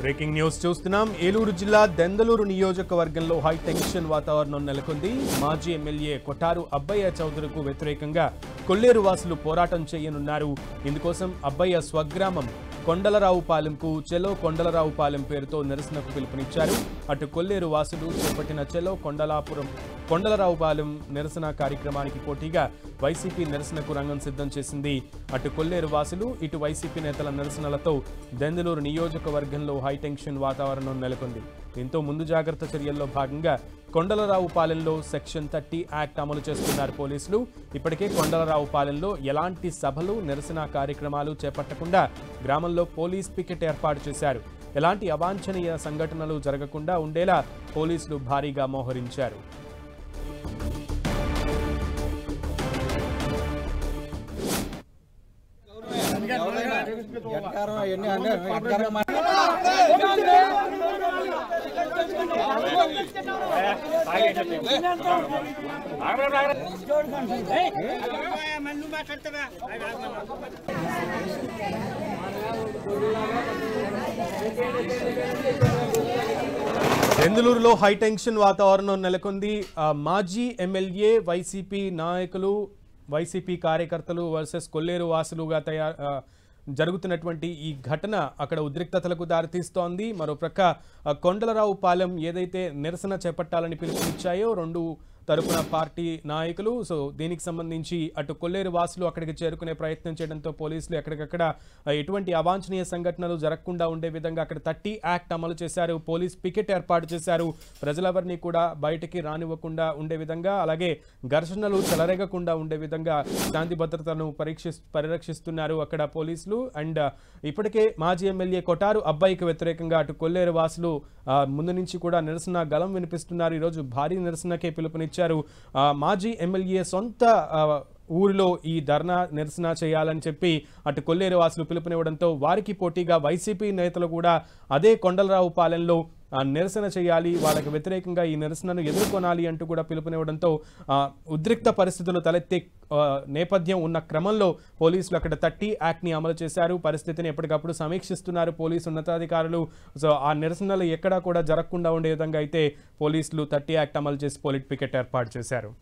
Breaking news చూస్తున్నాం. ఏలూరు జిల్లా దెందలూరు నియోజకవర్గంలో హై టెన్షన్ వాతావరణం నెలకొంది. మాజీ ఎమ్మెల్యే కొటారు అబ్బయ్య చౌదరికి వ్యతిరేకంగా కొల్లేరు వాసులు పోరాటం చేయనున్నారు. ఇందుకోసం అబ్బయ్య స్వగ్రామం కొండలరావుపాలెంకు చెలో కొండలరావుపాలెం పేరుతో నిరసనకు పిలుపునిచ్చారు. అటు కొల్లేరు వాసులు చేపట్టిన చెలో కొండలరావుపాలెం నిరసన కార్యక్రమానికి పోటీగా వైసీపీ నిరసనకు రంగం సిద్ధం చేసింది. అటు కొల్లేరు వాసులు ఇటు వైసీపీ నేతల నిరసనలతో దెందలూరు నియోజకవర్గంలో హైటెన్షన్ వాతావరణం నెలకొంది. దీంతో ముందు జాగ్రత్త చర్యల్లో భాగంగా కొండలరావుపాలెంలో సెక్షన్ 30 యాక్ట్ అమలు చేస్తున్నారు పోలీసులు. ఇప్పటికే కొండలరావుపాలెంలో ఎలాంటి సభలు నిరసన కార్యక్రమాలు చేపట్టకుండా గ్రామంలో పోలీస్ పికెట్ ఏర్పాటు చేశారు. ఎలాంటి అవాంఛనీయ సంఘటనలు జరగకుండా ఉండేలా పోలీసులు భారీగా మోహరించారు. దెందలూరులో హైటెన్షన్ వాతావరణం నెలకొంది. మాజీ ఎమ్మెల్యే వైసీపీ నాయకులు వైసీపీ కార్యకర్తలు వర్సెస్ కొల్లేరు వాసులుగా జరుగుతున్నటువంటి ఈ ఘటన అక్కడ ఉద్రిక్తతలకు దారితీస్తోంది. మరోప్రక్క కొండలరావుపాలెం ఏదైతే నిరసన చేపట్టాలని పిలుపునిచ్చాయో రెండు తరపున పార్టీ నాయకులు, సో దీనికి సంబంధించి అటు కొల్లేరు వాసులు అక్కడికి చేరుకునే ప్రయత్నం చేయడంతో పోలీసులు ఎక్కడికక్కడ ఎటువంటి అవాంఛనీయ సంఘటనలు జరగకుండా ఉండే విధంగా అక్కడ 30 యాక్ట్ అమలు చేశారు. పోలీస్ పికెట్ ఏర్పాటు చేశారు. ప్రజలెవరిని కూడా బయటికి రానివ్వకుండా ఉండే విధంగా, అలాగే ఘర్షణలు చెలరేగకుండా ఉండే విధంగా శాంతి భద్రతలను పరిరక్షిస్తున్నారు అక్కడ పోలీసులు. అండ్ ఇప్పటికే మాజీ ఎమ్మెల్యే కొటారు అబ్బాయికి వ్యతిరేకంగా అటు కొల్లేరు వాసులు ముందు నుంచి కూడా నిరసన గలం వినిపిస్తున్నారు. ఈరోజు భారీ నిరసనకే పిలుపునిచ్చారు. మాజీ ఎమ్మెల్యే సొంత ఊరిలో ఈ ధర్నా నిరసన చేయాలని చెప్పి అటు కొల్లేరు వాసులు పిలుపునివ్వడంతో వారికి పోటీగా వైసీపీ నేతలు కూడా అదే కొండలరావుపాలెంలో నిరసన చేయాలి, వాళ్ళకి వ్యతిరేకంగా ఈ నిరసనను ఎదుర్కొనాలి అంటూ కూడా పిలుపునివ్వడంతో ఉద్రిక్త పరిస్థితులు తలెత్తే నేపథ్యం ఉన్న క్రమంలో పోలీసులు అక్కడ 30 యాక్ట్ని అమలు చేశారు. పరిస్థితిని ఎప్పటికప్పుడు సమీక్షిస్తున్నారు పోలీసు ఉన్నతాధికారులు. సో ఆ నిరసనలు ఎక్కడా కూడా జరగకుండా ఉండే విధంగా అయితే పోలీసులు 30 యాక్ట్ అమలు చేసి పోలీస్ పికెట్ ఏర్పాటు చేశారు.